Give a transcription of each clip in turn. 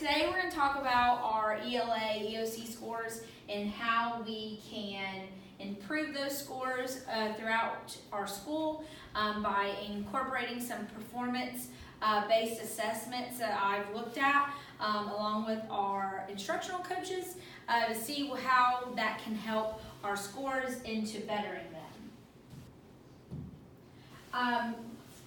today we're going to talk about our ELA, EOC scores and how we can improve those scores throughout our school by incorporating some performance-based assessments that I've looked at along with our instructional coaches to see how that can help our scores into bettering them.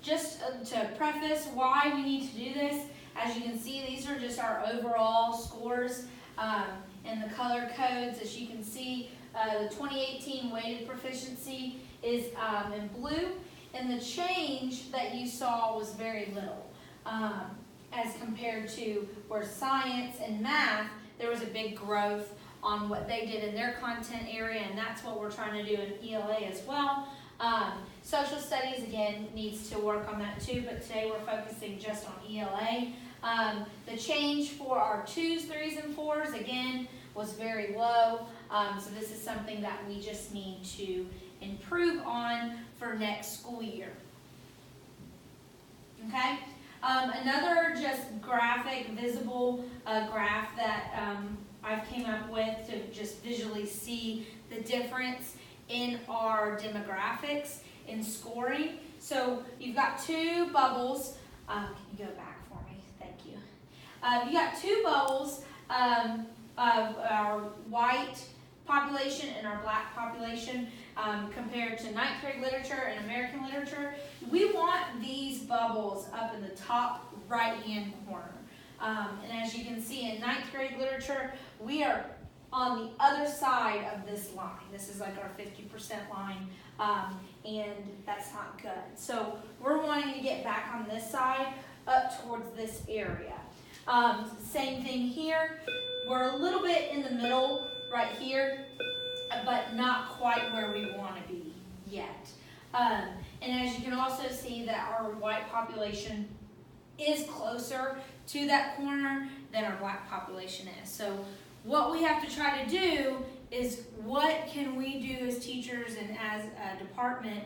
Just to preface why we need to do this, as you can see, these are just our overall scores and the color codes. As you can see, the 2018 weighted proficiency is in blue, and the change that you saw was very little as compared to where science and math, there was a big growth on what they did in their content area, and that's what we're trying to do in ELA as well. Social studies, again, needs to work on that too, but today we're focusing just on ELA. The change for our 2s, 3s, and 4s, again, was very low. So this is something that we just need to improve on for next school year. Okay? Another just graphic, visible graph that I've came up with to just visually see the difference in our demographics in scoring. So you've got two bubbles. Can you go back for me? Thank you. You got two bubbles of our white population and our black population compared to 9th grade literature and American literature. We want these bubbles up in the top right-hand corner. And as you can see in 9th grade literature, we are on the other side of this line. This is like our 50% line, and that's not good. So we're wanting to get back on this side up towards this area. Same thing here. We're a little bit in the middle right here, but not quite where we want to be yet. And as you can also see that our white population is closer to that corner than our black population is. So what we have to try to do is what can we do as teachers and as a department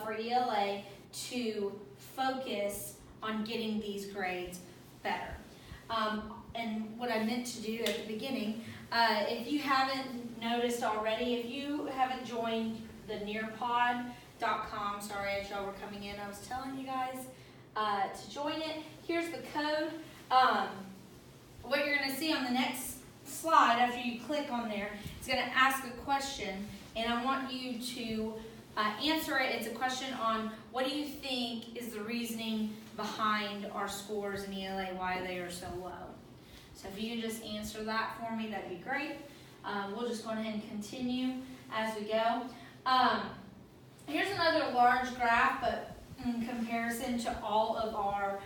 for ELA to focus on getting these grades better. And what I meant to do at the beginning, if you haven't noticed already, if you haven't joined the nearpod.com, sorry as y'all were coming in, I was telling you guys to join it. Here's the code. What you're going to see on the next slide after you click on there, it's going to ask a question, and I want you to answer it. It's a question on what do you think is the reasoning behind our scores in ELA, why they are so low. So if you can just answer that for me, that'd be great. We'll just go ahead and continue as we go. Here's another large graph, but in comparison to all of our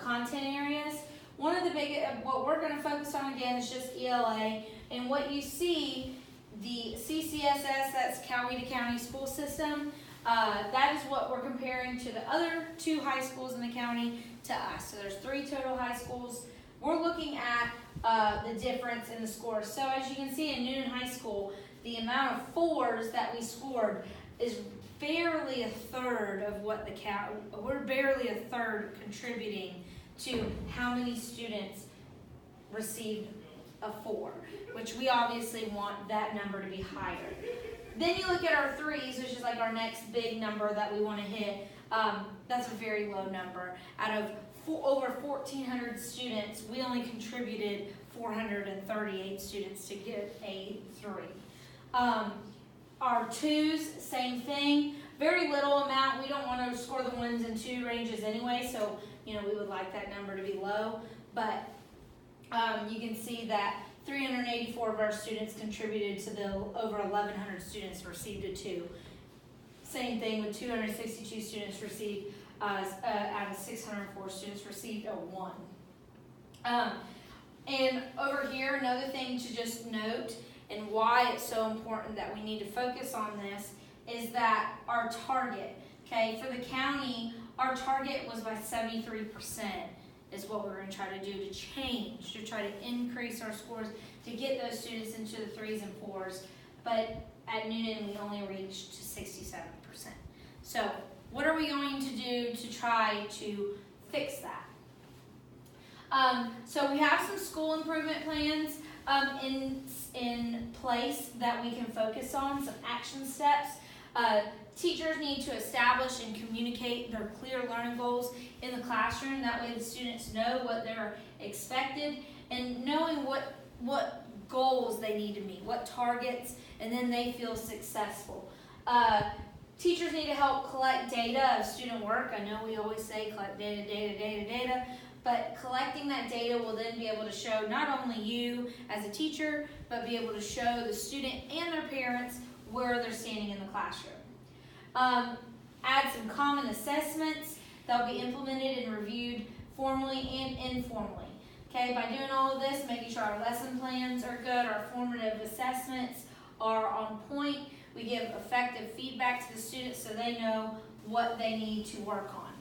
content areas. One of the big, what we're going to focus on again is just ELA, and what you see, the CCSS, that's Coweta County School System, that is what we're comparing to the other 2 high schools in the county to us. So there's 3 total high schools. We're looking at the difference in the scores. So as you can see in Newnan High School, the amount of 4s that we scored is barely a third of what we're barely a third contributing to how many students received a 4, which we obviously want that number to be higher. Then you look at our 3s, which is like our next big number that we want to hit. That's a very low number. Out of over 1,400 students, we only contributed 438 students to get a 3. Our 2s, same thing. Very little amount. We don't want to score the 1s and 2 ranges anyway, so we would like that number to be low. But you can see that 384 of our students contributed to the over 1,100 students received a 2. Same thing with 262 students received, out of 604 students received a 1. And over here, another thing to just note and why it's so important that we need to focus on this is that our target, okay, for the county, our target was by 73% is what we're going to try to do to change, to try to increase our scores, to get those students into the 3s and 4s. But at Newnan, we only reached to 67%. So what are we going to do to try to fix that? So we have some school improvement plans in place that we can focus on, some action steps. Teachers need to establish and communicate their clear learning goals in the classroom. That way the students know what they're expected and knowing what goals they need to meet, what targets, and then they feel successful. Teachers need to help collect data of student work. I know we always say collect data, but collecting that data will then be able to show not only you as a teacher, but be able to show the student and their parents where they're standing in the classroom. Add some common assessments that will be implemented and reviewed formally and informally. Okay, by doing all of this, making sure our lesson plans are good, our formative assessments are on point, we give effective feedback to the students so they know what they need to work on.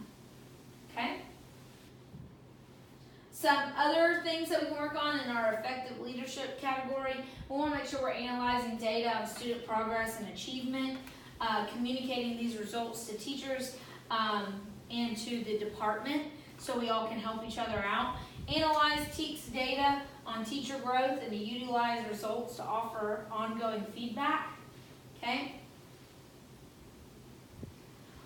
Okay? Some other things that we can work on in our effective leadership category, we want to make sure we're analyzing data on student progress and achievement, communicating these results to teachers and to the department so we all can help each other out. Analyze TEKS data on teacher growth and to utilize results to offer ongoing feedback. Okay?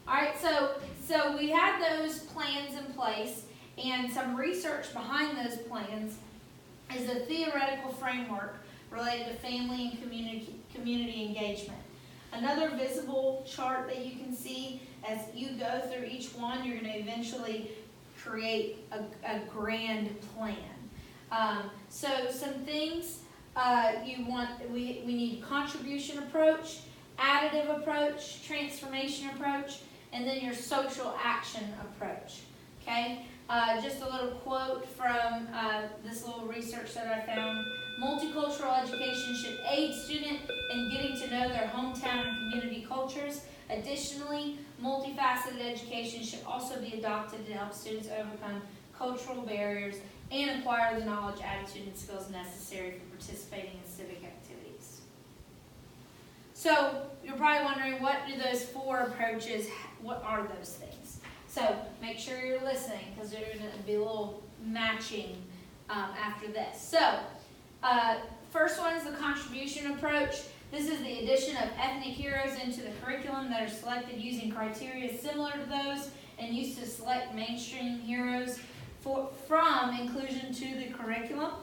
Alright, so we had those plans in place, and some research behind those plans is a theoretical framework related to family and community engagement. Another visible chart that you can see as you go through each one, you're going to eventually create a grand plan. So some things we need contribution approach, additive approach, transformation approach, and then your social action approach. Okay? Just a little quote from this little research that I found. Multicultural education should aid students in getting to know their hometown and community cultures. Additionally, multifaceted education should also be adopted to help students overcome cultural barriers and acquire the knowledge, attitude, and skills necessary for participating in civic activities. So, you're probably wondering, what do those four approaches, what are those things? So, make sure you're listening, because there's going to be a little matching after this. So, first one is the contribution approach. This is the addition of ethnic heroes into the curriculum that are selected using criteria similar to those and used to select mainstream heroes from inclusion to the curriculum.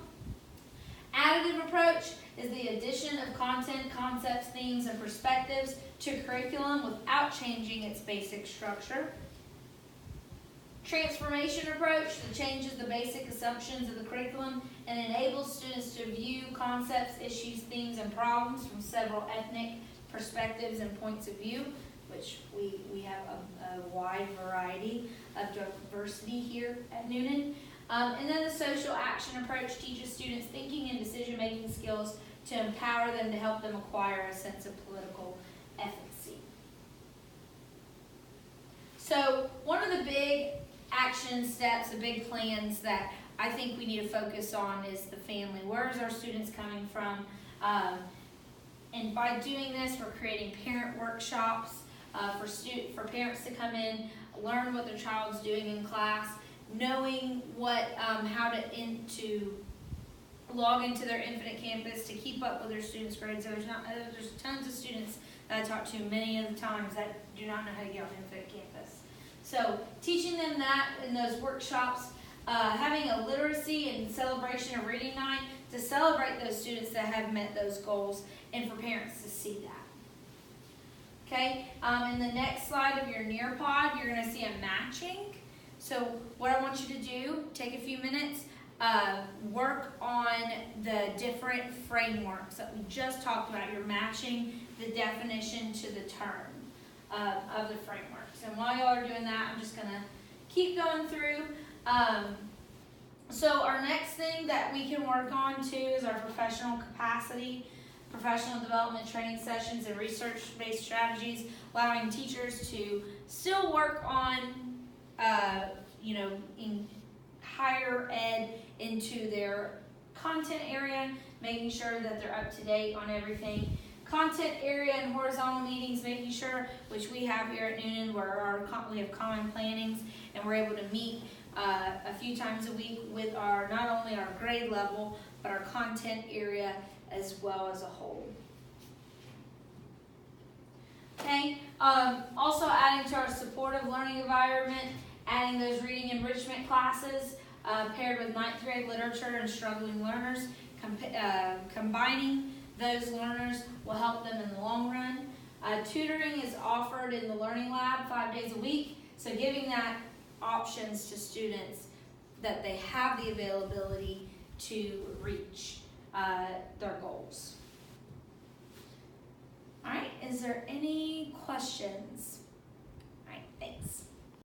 Additive approach is the addition of content, concepts, themes, and perspectives to curriculum without changing its basic structure. Transformation approach that changes the basic assumptions of the curriculum and enables students to view concepts, issues, themes, and problems from several ethnic perspectives and points of view, which we have a wide variety of diversity here at Newnan. And then the social action approach teaches students thinking and decision-making skills to empower them to help them acquire a sense of political efficacy. So one of the big action steps, the big plans that I think we need to focus on is the family. Where is our students coming from? And by doing this, we're creating parent workshops for parents to come in, learn what their child's doing in class, knowing how to log into their Infinite Campus to keep up with their students' grades. There's tons of students that I talk to many of the times that do not know how to get on Infinite Campus. So teaching them that in those workshops, having a literacy and celebration of reading night to celebrate those students that have met those goals and for parents to see that. Okay, in the next slide of your Nearpod, you're going to see a matching. So what I want you to do, take a few minutes, work on the different frameworks that we just talked about. You're matching the definition to the term of the frameworks. And while y'all are doing that, I'm just going to keep going through. So our next thing that we can work on too is our professional capacity, professional development training sessions, and research-based strategies, allowing teachers to still work on, in higher ed into their content area, making sure that they're up to date on everything. Content area and horizontal meetings, making sure, which we have here at Newnan, where we have common plannings and we're able to meet a few times a week with not only our grade level, but our content area as well as a whole. Okay, also adding to our supportive learning environment, adding those reading enrichment classes paired with 9th grade literature and struggling learners. Combining those learners will help them in the long run. Tutoring is offered in the Learning Lab 5 days a week, so giving that options to students that they have the availability to reach their goals. All right, is there any questions? All right, thanks.